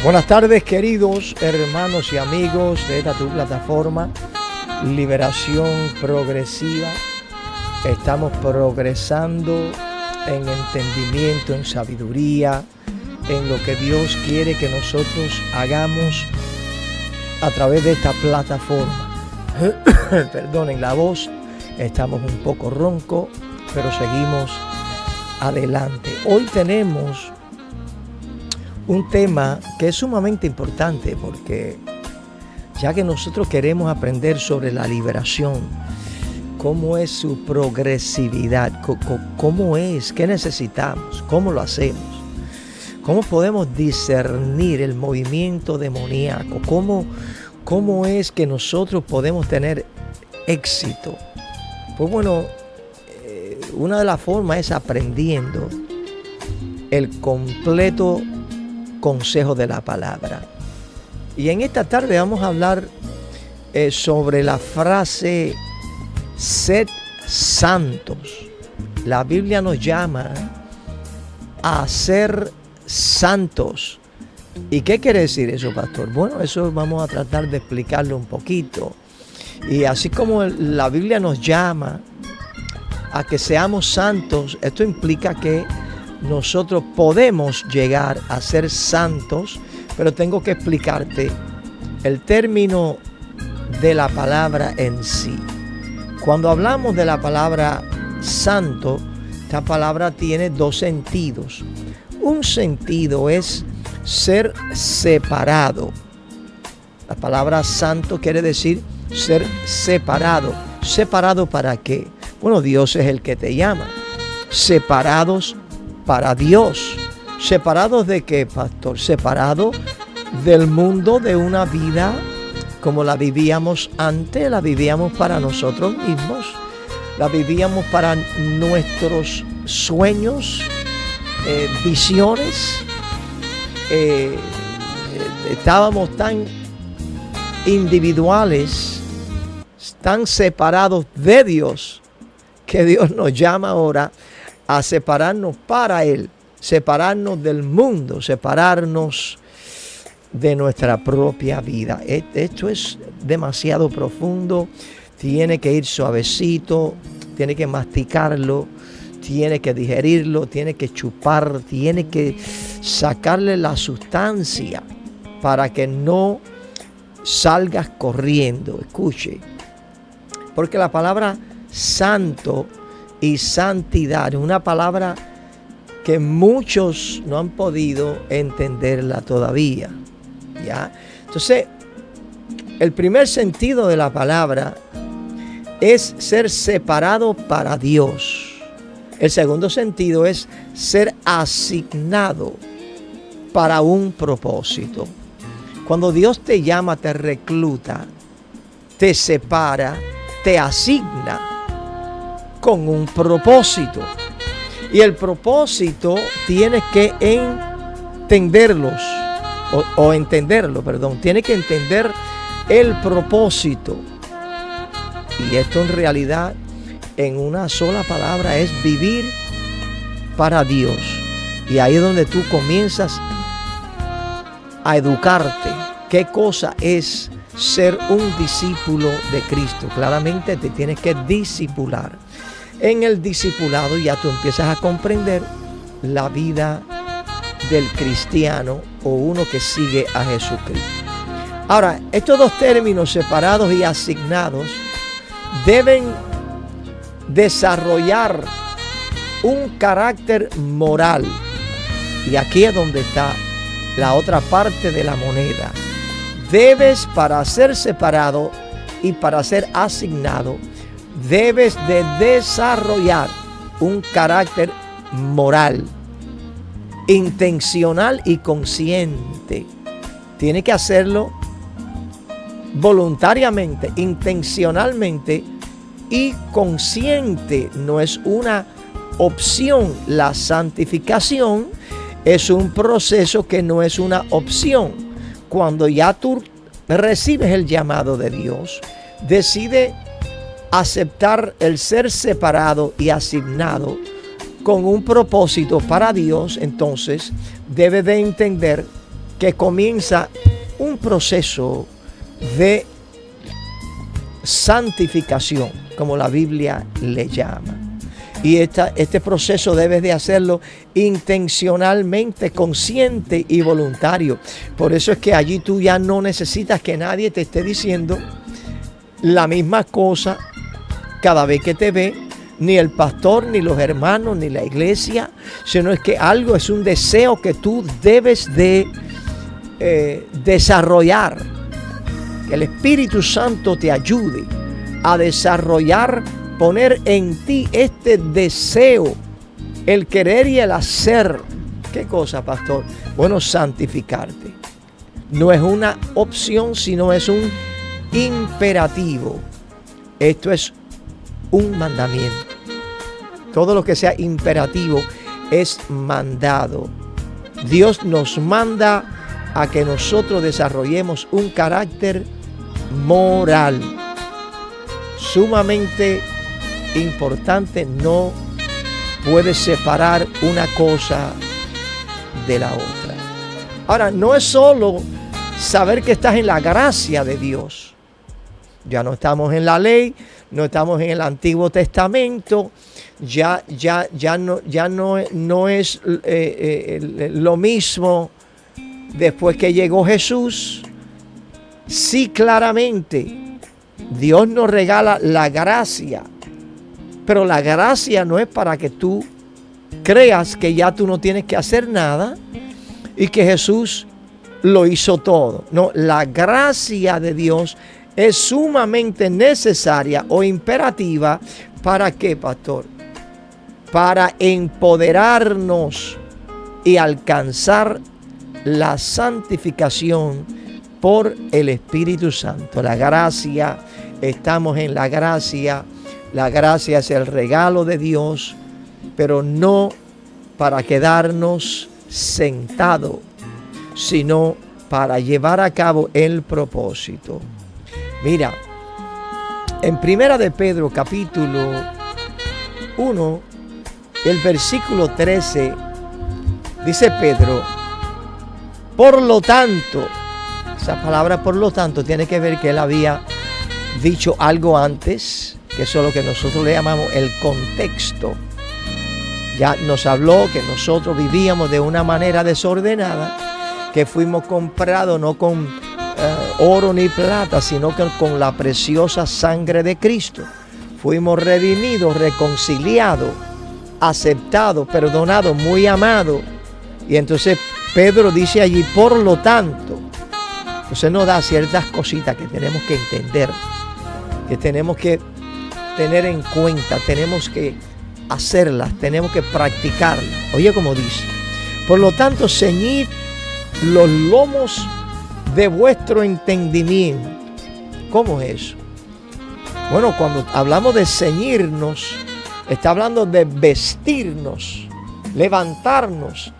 Buenas tardes, queridos hermanos y amigos de esta tu plataforma Liberación Progresiva. Estamos progresando en entendimiento, en sabiduría, en lo que Dios quiere que nosotros hagamos a través de esta plataforma. Perdonen la voz, estamos un poco ronco, pero seguimos adelante. Hoy tenemos un tema que es sumamente importante porque ya que nosotros queremos aprender sobre la liberación, cómo es su progresividad, cómo es, qué necesitamos, cómo lo hacemos, cómo podemos discernir el movimiento demoníaco, cómo es que nosotros podemos tener éxito. Pues bueno, una de las formas es aprendiendo el completo consejo de la palabra. Y en esta tarde vamos a hablar sobre la frase sed santos. La Biblia nos llama a ser santos. ¿Y qué quiere decir eso, pastor? Bueno, eso vamos a tratar de explicarlo un poquito. Y así como la Biblia nos llama a que seamos santos, esto implica que nosotros podemos llegar a ser santos, pero tengo que explicarte el término de la palabra en sí. Cuando hablamos de la palabra santo, esta palabra tiene dos sentidos. Un sentido es ser separado. La palabra santo quiere decir ser separado. ¿Separado para qué? Bueno, Dios es el que te llama. Separados para Dios. ¿Separados de qué, pastor? Separados del mundo, de una vida como la vivíamos antes, la vivíamos para nosotros mismos, la vivíamos para nuestros sueños, visiones. Estábamos tan individuales, tan separados de Dios, que Dios nos llama ahora a separarnos para Él, separarnos del mundo, separarnos de nuestra propia vida. Esto es demasiado profundo, tiene que ir suavecito, tiene que masticarlo, tiene que digerirlo, tiene que chupar, tiene que sacarle la sustancia para que no salgas corriendo. Escuche, porque la palabra santo y santidad es una palabra que muchos no han podido entenderla todavía, ¿ya? Entonces, el primer sentido de la palabra es ser separado para Dios. El segundo sentido es ser asignado para un propósito. Cuando Dios te llama, te recluta, te separa, te asigna con un propósito. Y el propósito tienes que entenderlo. Tienes que entender el propósito. Y esto en realidad, en una sola palabra, es vivir para Dios. Y ahí es donde tú comienzas a educarte. ¿Qué cosa es ser un discípulo de Cristo? Claramente te tienes que discipular. En el discipulado ya tú empiezas a comprender la vida del cristiano o uno que sigue a Jesucristo. Ahora, estos dos términos, separados y asignados, deben desarrollar un carácter moral. Y aquí es donde está la otra parte de la moneda. Debes, para ser separado y para ser asignado, debes de desarrollar un carácter moral, intencional y consciente. Tiene que hacerlo voluntariamente, intencionalmente y consciente. No es una opción. La santificación es un proceso que no es una opción. Cuando ya tú recibes el llamado de Dios, decide aceptar el ser separado y asignado con un propósito para Dios, entonces debe de entender que comienza un proceso de santificación, como la Biblia le llama. Y este proceso debes de hacerlo intencionalmente, consciente y voluntario. Por eso es que allí tú ya no necesitas que nadie te esté diciendo la misma cosa cada vez que te ve, ni el pastor, ni los hermanos, ni la iglesia, sino es que algo es un deseo que tú debes de desarrollar. Que el Espíritu Santo te ayude a desarrollar, poner en ti este deseo, el querer y el hacer. ¿Qué cosa, pastor? Bueno, santificarte. No es una opción, sino es un imperativo. Esto es un mandamiento. Todo lo que sea imperativo es mandado. Dios nos manda a que nosotros desarrollemos un carácter moral. Sumamente importante, no puedes separar una cosa de la otra. Ahora, no es solo saber que estás en la gracia de Dios. Ya no estamos en la ley, no estamos en el Antiguo Testamento, ya no es lo mismo después que llegó Jesús. Sí, claramente, Dios nos regala la gracia, pero la gracia no es para que tú creas que ya tú no tienes que hacer nada y que Jesús lo hizo todo. No, la gracia de Dios es sumamente necesaria o imperativa. ¿Para qué, pastor? Para empoderarnos y alcanzar la santificación por el Espíritu Santo. La gracia, estamos en la gracia. La gracia es el regalo de Dios, pero no para quedarnos sentados, sino para llevar a cabo el propósito. Mira, en Primera de Pedro, capítulo 1, el versículo 13, dice Pedro, por lo tanto, esa palabra por lo tanto tiene que ver que él había dicho algo antes, que eso es lo que nosotros le llamamos el contexto. Ya nos habló que nosotros vivíamos de una manera desordenada, que fuimos comprados no con oro ni plata, sino que con la preciosa sangre de Cristo. Fuimos redimidos, reconciliados, aceptados, perdonados, muy amados. Y entonces Pedro dice allí, por lo tanto. Entonces nos da ciertas cositas que tenemos que entender, que tenemos que tener en cuenta, tenemos que hacerlas, tenemos que practicarlas. Oye, como dice, por lo tanto, ceñid los lomos de vuestro entendimiento. ¿Cómo es eso? Bueno, cuando hablamos de ceñirnos, está hablando de vestirnos, levantarnos,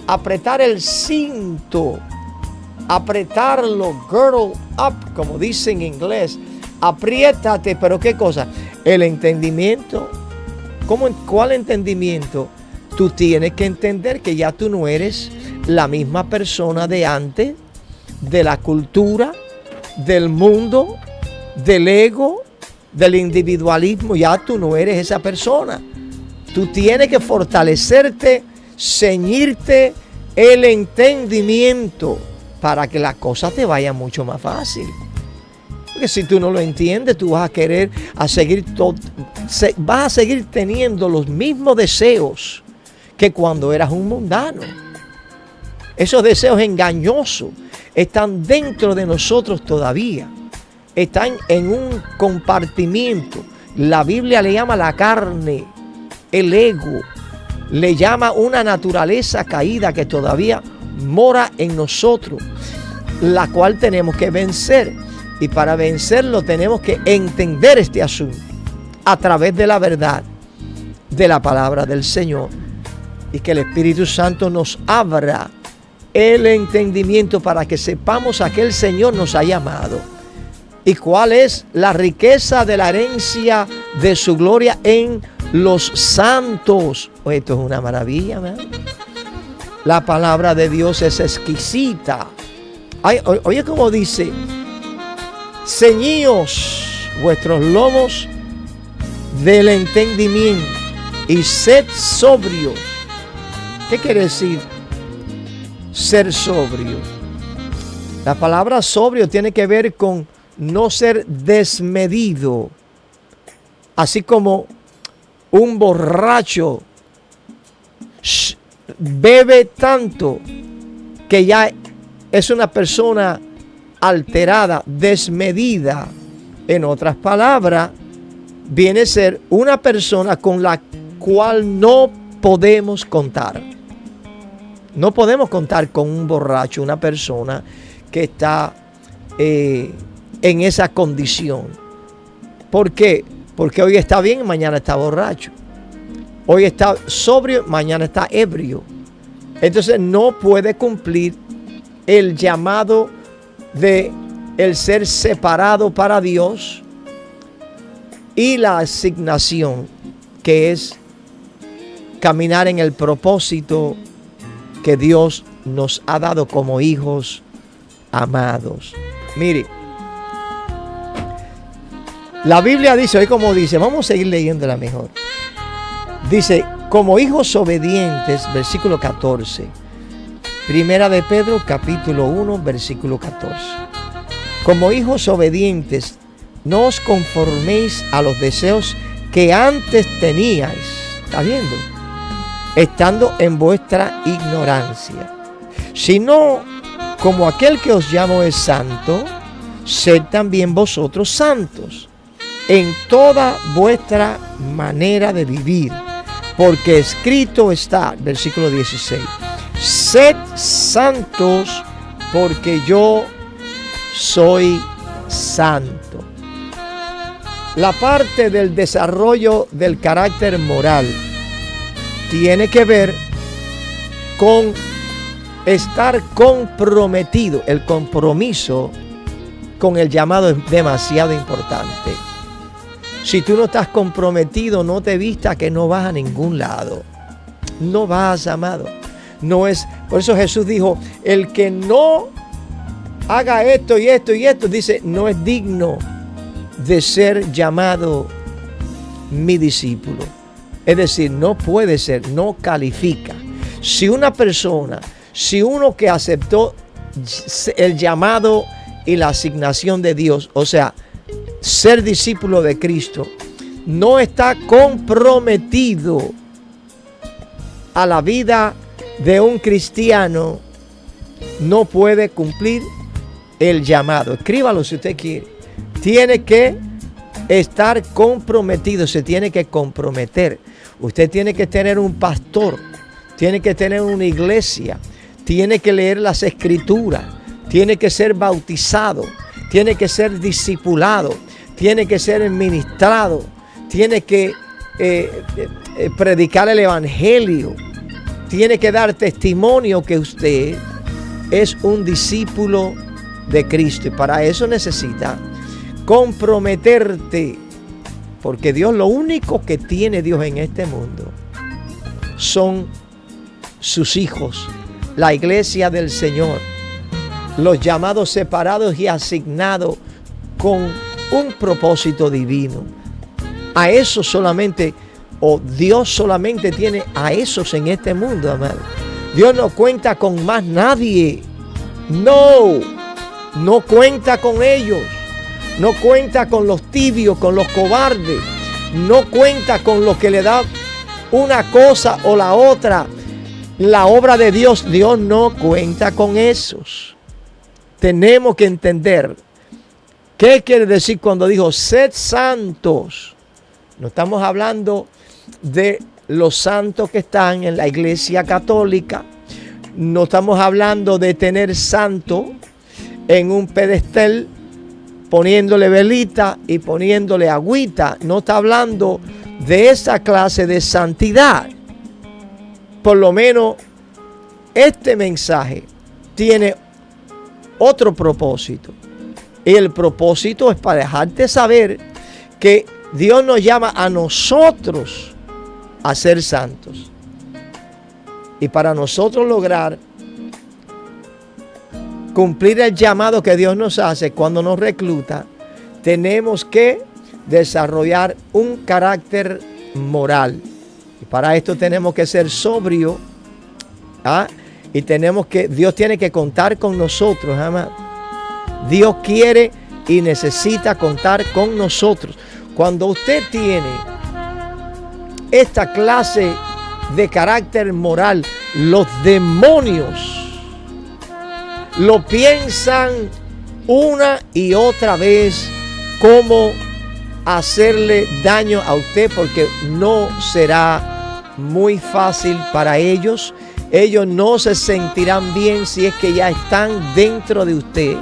apretar el cinto, apretarlo, girdle up, como dice en inglés. Apriétate, pero ¿qué cosa? El entendimiento. ¿Cuál entendimiento? Tú tienes que entender que ya tú no eres la misma persona de antes, de la cultura, del mundo, del ego, del individualismo. Ya tú no eres esa persona. Tú tienes que fortalecerte, ceñirte el entendimiento para que las cosas te vayan mucho más fácil. Porque si tú no lo entiendes, tú vas a seguir teniendo los mismos deseos que cuando eras un mundano. Esos deseos engañosos están dentro de nosotros todavía. Están en un compartimiento. La Biblia le llama la carne, el ego. Le llama una naturaleza caída que todavía mora en nosotros, la cual tenemos que vencer. Y para vencerlo tenemos que entender este asunto a través de la verdad de la palabra del Señor, y que el Espíritu Santo nos abra el entendimiento para que sepamos a qué el Señor nos ha llamado y cuál es la riqueza de la herencia de su gloria en los santos. Esto es una maravilla, ¿verdad? La palabra de Dios es exquisita. Oye como dice, ceñíos vuestros lomos del entendimiento y sed sobrios. ¿Qué quiere decir ser sobrio? La palabra sobrio tiene que ver con no ser desmedido. Así como un borracho bebe tanto que ya es una persona alterada, desmedida. En otras palabras, viene a ser una persona con la cual no podemos contar. No podemos contar con un borracho, una persona que está en esa condición. ¿Por qué? Porque hoy está bien y mañana está borracho. Hoy está sobrio, mañana está ebrio. Entonces no puede cumplir el llamado de el ser separado para Dios y la asignación que es caminar en el propósito que Dios nos ha dado como hijos amados. Mire, la Biblia dice, hoy como dice, vamos a seguir leyéndola mejor. Dice, como hijos obedientes, versículo 14. Primera de Pedro, capítulo 1, versículo 14. Como hijos obedientes, no os conforméis a los deseos que antes teníais. ¿Está viendo? Estando en vuestra ignorancia. Sino, como aquel que os llamo es santo, sed también vosotros santos en toda vuestra manera de vivir. Porque escrito está, versículo 16, sed santos porque yo soy santo. La parte del desarrollo del carácter moral tiene que ver con estar comprometido. El compromiso con el llamado es demasiado importante. Si tú no estás comprometido, no te vistas que no vas a ningún lado. No vas, amado. No es, por eso Jesús dijo, el que no haga esto y esto y esto, dice, no es digno de ser llamado mi discípulo. Es decir, no puede ser, no califica. Si una persona, si uno que aceptó el llamado y la asignación de Dios, o sea, ser discípulo de Cristo, no está comprometido a la vida de un cristiano, no puede cumplir el llamado. Escríbalo si usted quiere. Tiene que estar comprometido, se tiene que comprometer. Usted tiene que tener un pastor, tiene que tener una iglesia, tiene que leer las escrituras, tiene que ser bautizado, tiene que ser discipulado, tiene que ser ministrado, tiene que predicar el evangelio, tiene que dar testimonio que usted es un discípulo de Cristo. Y para eso necesita comprometerte, porque Dios, lo único que tiene Dios en este mundo son sus hijos, la iglesia del Señor, los llamados, separados y asignados con un propósito divino. A eso solamente, o Dios solamente tiene a esos en este mundo, amado. Dios no cuenta con más nadie. No cuenta con ellos. No cuenta con los tibios, con los cobardes. No cuenta con los que le da una cosa o la otra. La obra de Dios, Dios no cuenta con esos. Tenemos que entender qué quiere decir cuando dijo sed santos. No estamos hablando de los santos que están en la iglesia católica. No estamos hablando de tener santo en un pedestal, poniéndole velita y poniéndole agüita. No está hablando de esa clase de santidad. Por lo menos este mensaje tiene otro propósito. Y el propósito es para dejarte saber que Dios nos llama a nosotros a ser santos. Y para nosotros lograr cumplir el llamado que Dios nos hace cuando nos recluta, tenemos que desarrollar un carácter moral. Y para esto tenemos que ser sobrios. Y Dios tiene que contar con nosotros, amado. Dios quiere y necesita contar con nosotros. Cuando usted tiene esta clase de carácter moral, los demonios lo piensan una y otra vez cómo hacerle daño a usted, porque no será muy fácil para ellos. Ellos no se sentirán bien si es que ya están dentro de usted.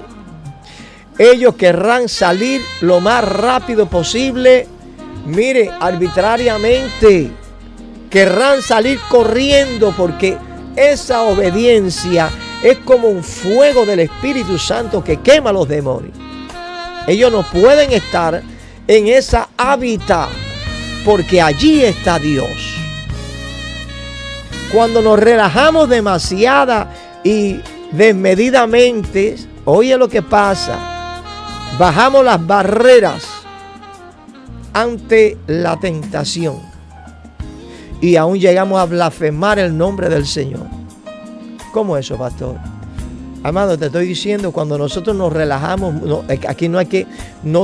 Ellos querrán salir lo más rápido posible. Mire, arbitrariamente querrán salir corriendo, porque esa obediencia es como un fuego del Espíritu Santo que quema a los demonios. Ellos no pueden estar en esa hábitat, porque allí está Dios. Cuando nos relajamos demasiada y desmedidamente, oye lo que pasa. Bajamos las barreras ante la tentación y aún llegamos a blasfemar el nombre del Señor. ¿Cómo eso, pastor? Amado, te estoy diciendo, cuando nosotros nos relajamos, aquí no hay que,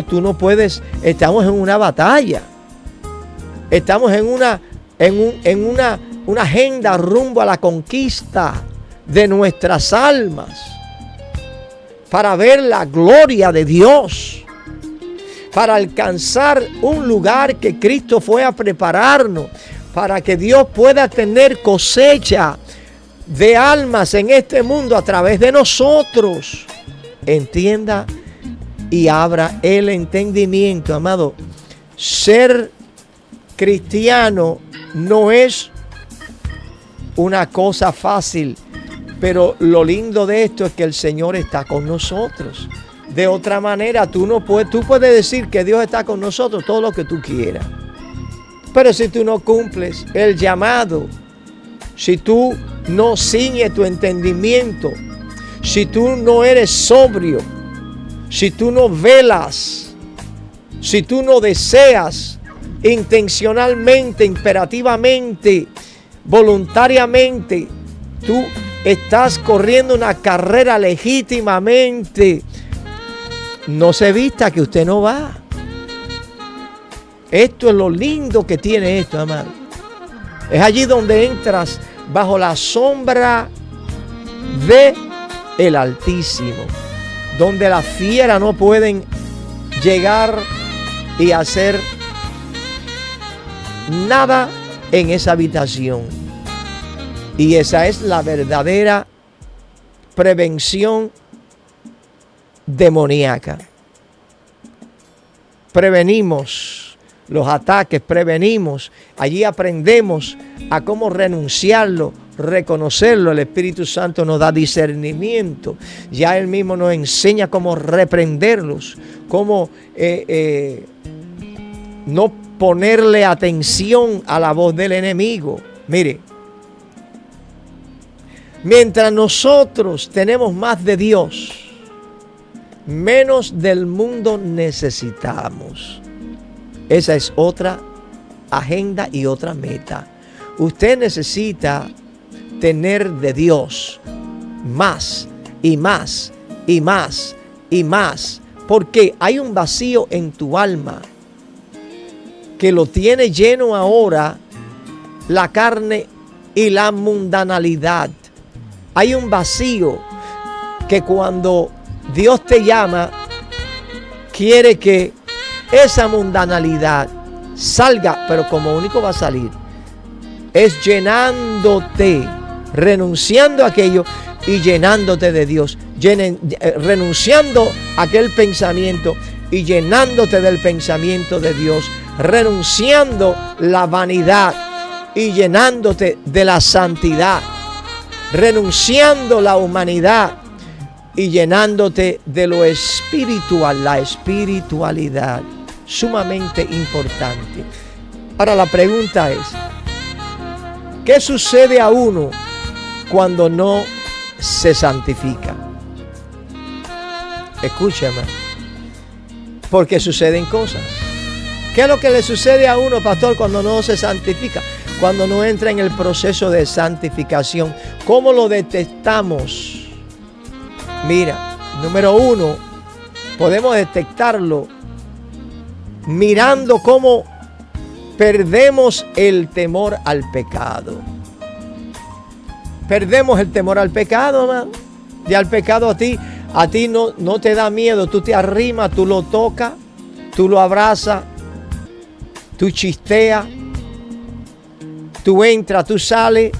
tú no puedes, estamos en una batalla. Estamos en una agenda rumbo a la conquista de nuestras almas, para ver la gloria de Dios, para alcanzar un lugar que Cristo fue a prepararnos, para que Dios pueda tener cosecha de almas en este mundo a través de nosotros. Entienda y abra el entendimiento, amado. Ser cristiano no es una cosa fácil, pero lo lindo de esto es que el Señor está con nosotros. De otra manera, tú puedes decir que Dios está con nosotros todo lo que tú quieras, pero si tú no cumples el llamado, si tú no ciñes tu entendimiento, si tú no eres sobrio, si tú no velas, si tú no deseas intencionalmente, imperativamente, voluntariamente, tú estás corriendo una carrera legítimamente, no se vista que usted no va. Esto es lo lindo que tiene esto, amado. Es allí donde entras bajo la sombra de el Altísimo, donde las fieras no pueden llegar y hacer nada en esa habitación. Y esa es la verdadera prevención demoníaca. Prevenimos los ataques, prevenimos. Allí aprendemos a cómo renunciarlo, reconocerlo. El Espíritu Santo nos da discernimiento. Ya Él mismo nos enseña cómo reprenderlos, cómo no ponerle atención a la voz del enemigo. Mire, mientras nosotros tenemos más de Dios, menos del mundo necesitamos. Esa es otra agenda y otra meta. Usted necesita tener de Dios más y más y más y más, porque hay un vacío en tu alma que lo tiene lleno ahora la carne y la mundanalidad. Hay un vacío que cuando Dios te llama, quiere que esa mundanalidad salga, pero como único va a salir es llenándote, renunciando a aquello y llenándote de Dios, renunciando a aquel pensamiento y llenándote del pensamiento de Dios, renunciando la vanidad y llenándote de la santidad, renunciando la humanidad y llenándote de lo espiritual, la espiritualidad, sumamente importante. Ahora la pregunta es, ¿qué sucede a uno cuando no se santifica. Escúchame, porque suceden cosas. ¿Qué es lo que le sucede a uno, pastor, cuando no se santifica? Cuando no entra en el proceso de santificación. ¿Cómo lo detectamos? Mira, número uno, podemos detectarlo mirando cómo perdemos el temor al pecado. Perdemos el temor al pecado, man. Y al pecado a ti no te da miedo. Tú te arrimas, tú lo tocas, tú lo abrazas, tú chisteas, tú entras, tú sales.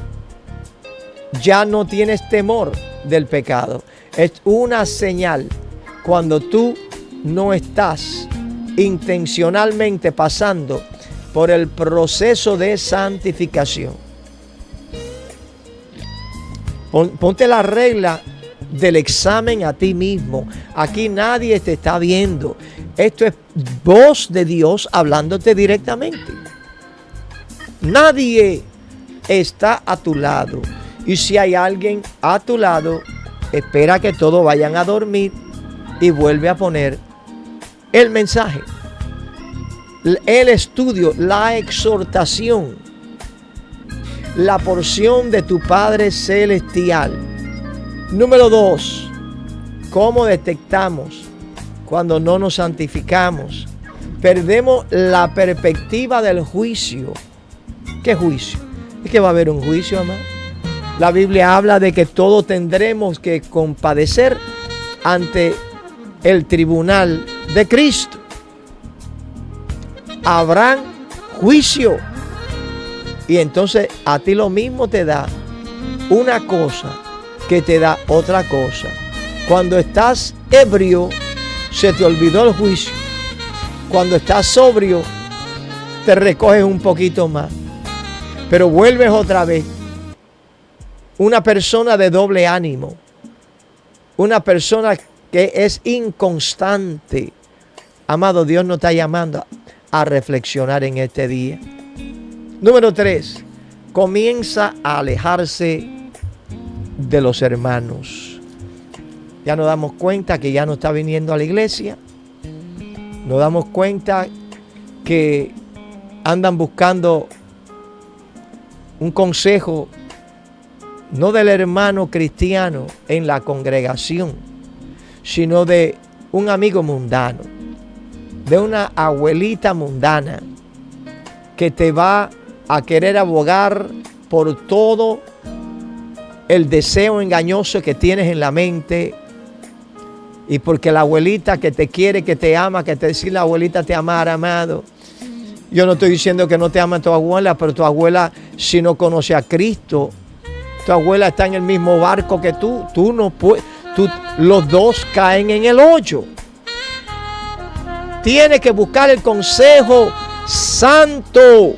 Ya no tienes temor del pecado. Es una señal cuando tú no estás intencionalmente pasando por el proceso de santificación. Ponte la regla del examen a ti mismo. Aquí nadie te está viendo. Esto es voz de Dios hablándote directamente. Nadie está a tu lado. Y si hay alguien a tu lado, espera que todos vayan a dormir y vuelve a poner el mensaje, el estudio, la exhortación, la porción de tu Padre Celestial. Número 2, ¿cómo detectamos cuando no nos santificamos? Perdemos la perspectiva del juicio. ¿Qué juicio? Es que va a haber un juicio, amado. La Biblia habla de que todos tendremos que compadecer ante el tribunal de Cristo. Habrán juicio. Y entonces a ti lo mismo te da una cosa que te da otra cosa. Cuando estás ebrio, se te olvidó el juicio. Cuando estás sobrio, te recoges un poquito más. Pero vuelves otra vez. Una persona de doble ánimo. Una persona que es inconstante. Amado, Dios nos está llamando a reflexionar en este día. Número 3. Comienza a alejarse de los hermanos. Ya nos damos cuenta que ya no está viniendo a la iglesia. Nos damos cuenta que andan buscando un consejo, no del hermano cristiano en la congregación, sino de un amigo mundano, de una abuelita mundana que te va a querer abogar por todo el deseo engañoso que tienes en la mente. Y porque la abuelita que te quiere, que te ama, que te dice la abuelita te amara, amado. Yo no estoy diciendo que no te ama tu abuela, pero tu abuela, si no conoce a Cristo, tu abuela está en el mismo barco que tú. Tú no puedes, los dos caen en el hoyo. Tienes que buscar el consejo santo.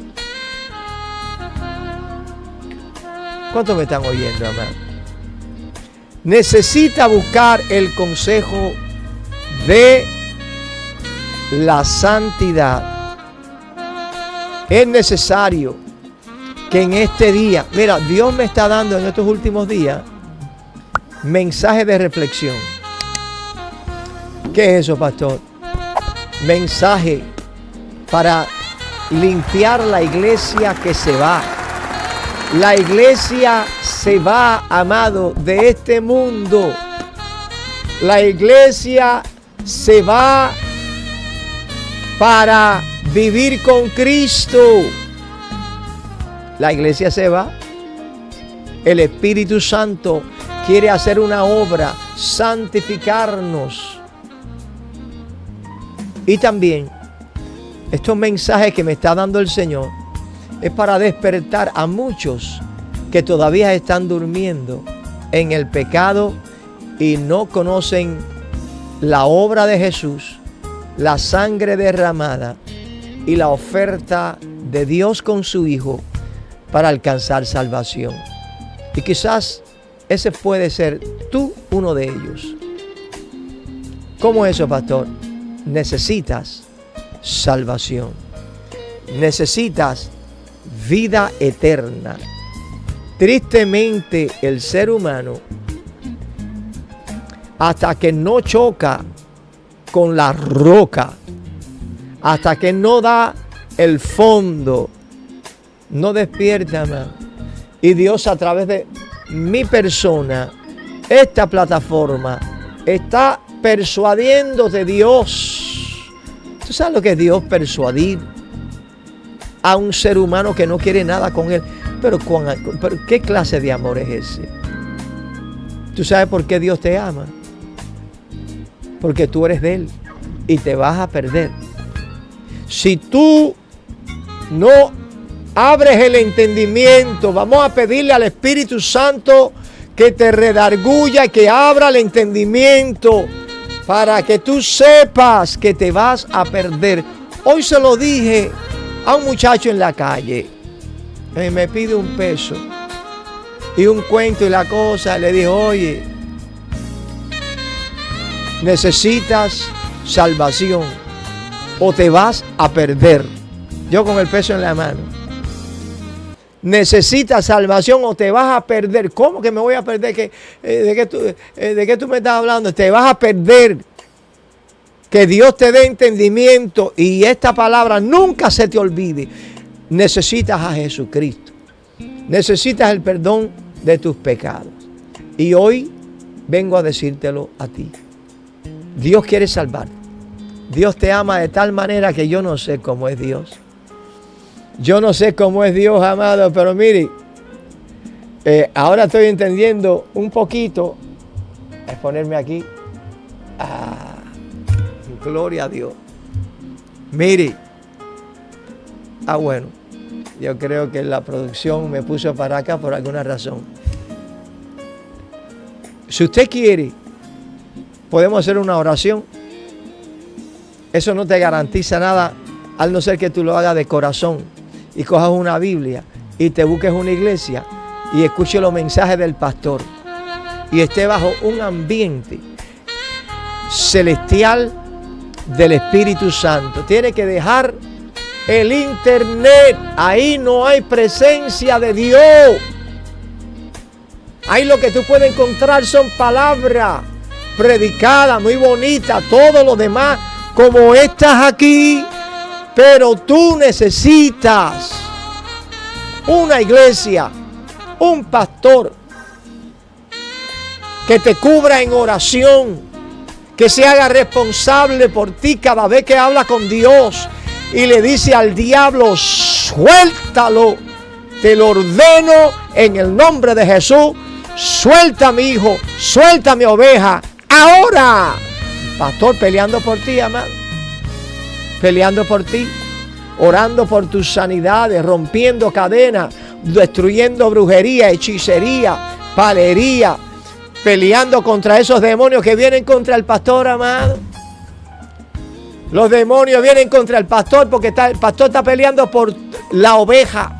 ¿Cuántos me están oyendo, amado? Necesita buscar el consejo de la santidad. Es necesario que en este día, mira, Dios me está dando en estos últimos días mensaje de reflexión. ¿Qué es eso, pastor? Mensaje para limpiar la iglesia que se va. La iglesia se va, amado, de este mundo. La iglesia se va para vivir con Cristo. La iglesia se va. El Espíritu Santo quiere hacer una obra, santificarnos. Y también estos mensajes que me está dando el Señor es para despertar a muchos que todavía están durmiendo en el pecado y no conocen la obra de Jesús, la sangre derramada y la oferta de Dios con su Hijo para alcanzar salvación. Y quizás ese puede ser tú uno de ellos. ¿Cómo es eso, pastor? Necesitas salvación. Necesitas vida eterna. Tristemente, el ser humano, hasta que no choca con la roca, hasta que no da el fondo, no despierta más. Y Dios, a través de mi persona, esta plataforma, está persuadiendo de Dios. ¿Tú sabes lo que es Dios persuadir a un ser humano que no quiere nada con Él? Pero ¿qué clase de amor es ese? ¿Tú sabes por qué Dios te ama? Porque tú eres de Él y te vas a perder. Si tú no abres el entendimiento, vamos a pedirle al Espíritu Santo que te redarguya, que abra el entendimiento para que tú sepas que te vas a perder. Hoy se lo dije a un muchacho en la calle. Me pide un peso y un cuento y la cosa. Le dije, oye, necesitas salvación o te vas a perder. Yo con el peso en la mano. Necesitas salvación o te vas a perder. ¿Cómo que me voy a perder? ¿De qué tú me estás hablando? Te vas a perder. Que Dios te dé entendimiento y esta palabra nunca se te olvide. Necesitas a Jesucristo. Necesitas el perdón de tus pecados. Y hoy vengo a decírtelo a ti. Dios quiere salvarte. Dios te ama de tal manera que yo no sé cómo es Dios. Yo no sé cómo es Dios, amado, pero mire, ahora estoy entendiendo un poquito. Es ponerme aquí. Gloria a Dios. Mire. Bueno, yo creo que la producción me puso para acá por alguna razón. Si usted quiere, podemos hacer una oración. Eso no te garantiza nada, al no ser que tú lo hagas de corazón y cojas una Biblia y te busques una iglesia y escuches los mensajes del pastor y esté bajo un ambiente celestial del Espíritu Santo. Tiene que dejar el internet. Ahí no hay presencia de Dios. Ahí lo que tú puedes encontrar son palabras predicadas, muy bonitas, todo lo demás como estas aquí. Pero tú necesitas una iglesia, un pastor que te cubra en oración, que se haga responsable por ti cada vez que habla con Dios y le dice al diablo, suéltalo, te lo ordeno en el nombre de Jesús, suelta a mi hijo, suelta a mi oveja, ahora. Pastor, peleando por ti, amado, peleando por ti, orando por tus sanidades, rompiendo cadenas, destruyendo brujería, hechicería, palería, peleando contra esos demonios que vienen contra el pastor, amado. Los demonios vienen contra el pastor porque el pastor está peleando por la oveja.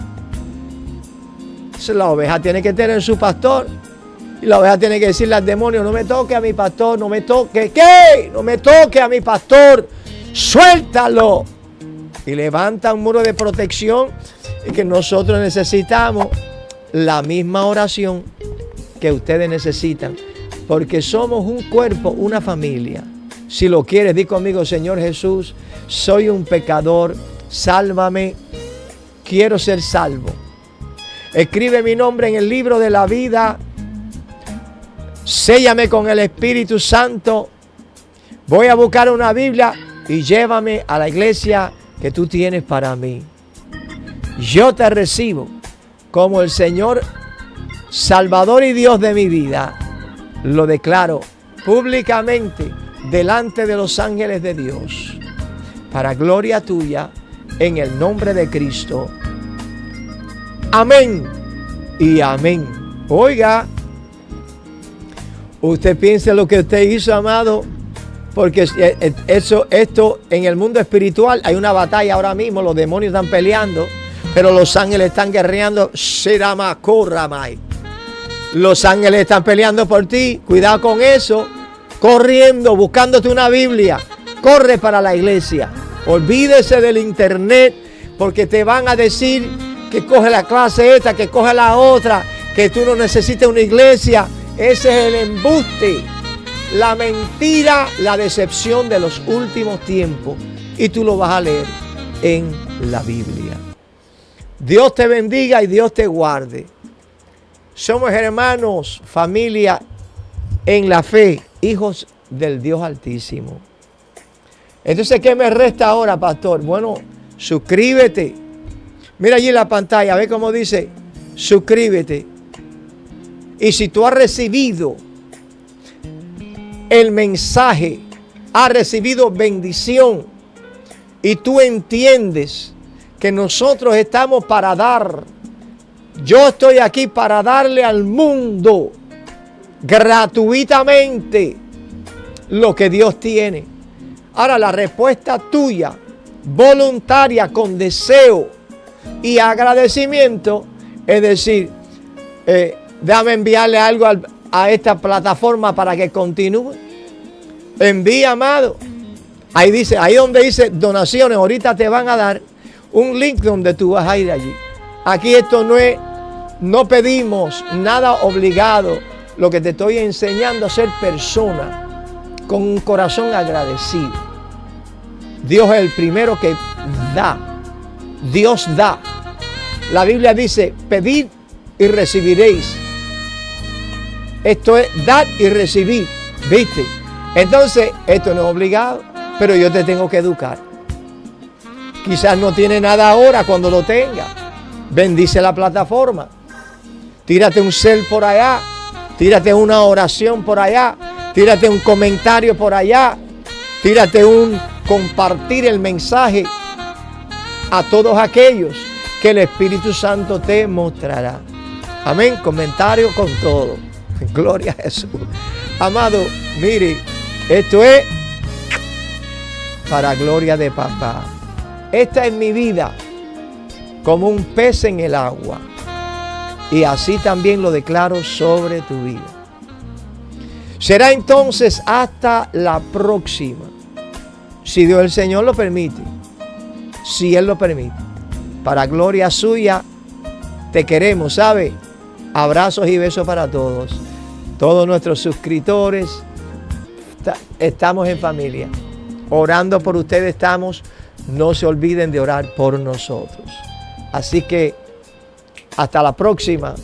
La oveja tiene que tener su pastor. Y la oveja tiene que decirle al demonio, no me toque a mi pastor, no me toque. ¿Qué? No me toque a mi pastor. Suéltalo. Y levanta un muro de protección. Y que nosotros necesitamos la misma oración que ustedes necesitan. Porque somos un cuerpo, una familia. Si lo quieres, di conmigo, Señor Jesús, soy un pecador, sálvame, quiero ser salvo. Escribe mi nombre en el libro de la vida, séllame con el Espíritu Santo, voy a buscar una Biblia y llévame a la iglesia que tú tienes para mí. Yo te recibo como el Señor, Salvador y Dios de mi vida. Lo declaro públicamente delante de los ángeles de Dios, para gloria tuya, en el nombre de Cristo. Amén y amén. Oiga, usted piense lo que usted hizo, amado, porque esto en el mundo espiritual hay una batalla ahora mismo, los demonios están peleando, pero los ángeles están guerreando. Los ángeles están peleando por ti, cuidado con eso. Corriendo, buscándote una Biblia, corre para la iglesia. Olvídese del internet, porque te van a decir que coge la clase esta, que coge la otra, que tú no necesitas una iglesia. Ese es el embuste, la mentira, la decepción de los últimos tiempos. Y tú lo vas a leer en la Biblia. Dios te bendiga y Dios te guarde. Somos hermanos, familia en la fe, hijos del Dios Altísimo. Entonces, ¿qué me resta ahora, pastor? Bueno, suscríbete. Mira allí en la pantalla, ve cómo dice, suscríbete. Y si tú has recibido el mensaje, has recibido bendición, y tú entiendes que nosotros estamos para dar, yo estoy aquí para darle al mundo gratuitamente lo que Dios tiene. Ahora, la respuesta tuya, voluntaria, con deseo y agradecimiento, es decir, déjame enviarle algo a esta plataforma para que continúe. Envía, amado. Ahí dice, ahí donde dice donaciones, ahorita te van a dar un link donde tú vas a ir allí. Aquí esto no pedimos nada obligado. Lo que te estoy enseñando a ser persona con un corazón agradecido. Dios es el primero que da. Dios da. La Biblia dice, pedid y recibiréis. Esto es dar y recibir. ¿Viste? Entonces, esto no es obligado, pero yo te tengo que educar. Quizás no tiene nada ahora, cuando lo tenga. Bendice la plataforma. Tírate un cel por allá. Tírate una oración por allá. Tírate un comentario por allá. Tírate un compartir el mensaje a todos aquellos que el Espíritu Santo te mostrará. Amén. Comentario con todo. Gloria a Jesús. Amado, mire, esto es para gloria de papá. Esta es mi vida como un pez en el agua. Y así también lo declaro sobre tu vida. Será entonces hasta la próxima. Si Dios el Señor lo permite. Si Él lo permite. Para gloria suya, te queremos, ¿sabe? Abrazos y besos para todos. Todos nuestros suscriptores. Estamos en familia. Orando por ustedes estamos. No se olviden de orar por nosotros. Así que hasta la próxima.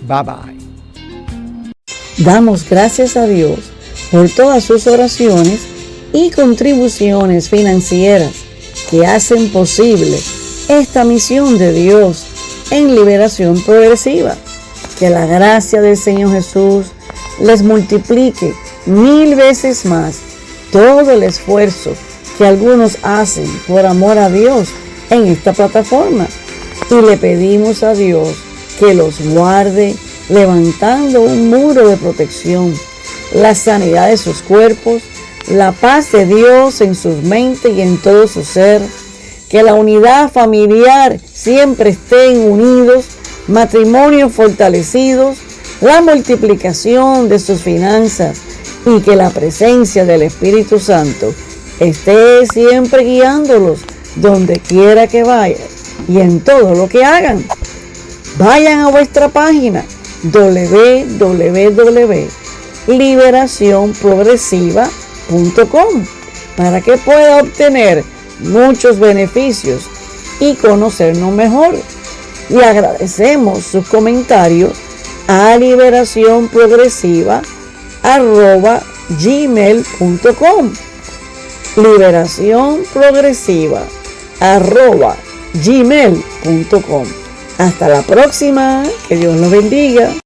Bye bye. Damos gracias a Dios por todas sus oraciones y contribuciones financieras que hacen posible esta misión de Dios en liberación progresiva. Que la gracia del Señor Jesús les multiplique 1000 veces más todo el esfuerzo que algunos hacen por amor a Dios en esta plataforma. Y le pedimos a Dios que los guarde levantando un muro de protección, la sanidad de sus cuerpos, la paz de Dios en sus mentes y en todo su ser, que la unidad familiar siempre estén unidos, matrimonios fortalecidos, la multiplicación de sus finanzas y que la presencia del Espíritu Santo esté siempre guiándolos donde quiera que vayan y en todo lo que hagan. Vayan a vuestra página www.liberacionprogresiva.com para que pueda obtener muchos beneficios y conocernos mejor. Y agradecemos sus comentarios a liberacionprogresiva@gmail.com liberacionprogresiva@gmail.com. Hasta la próxima, que Dios los bendiga.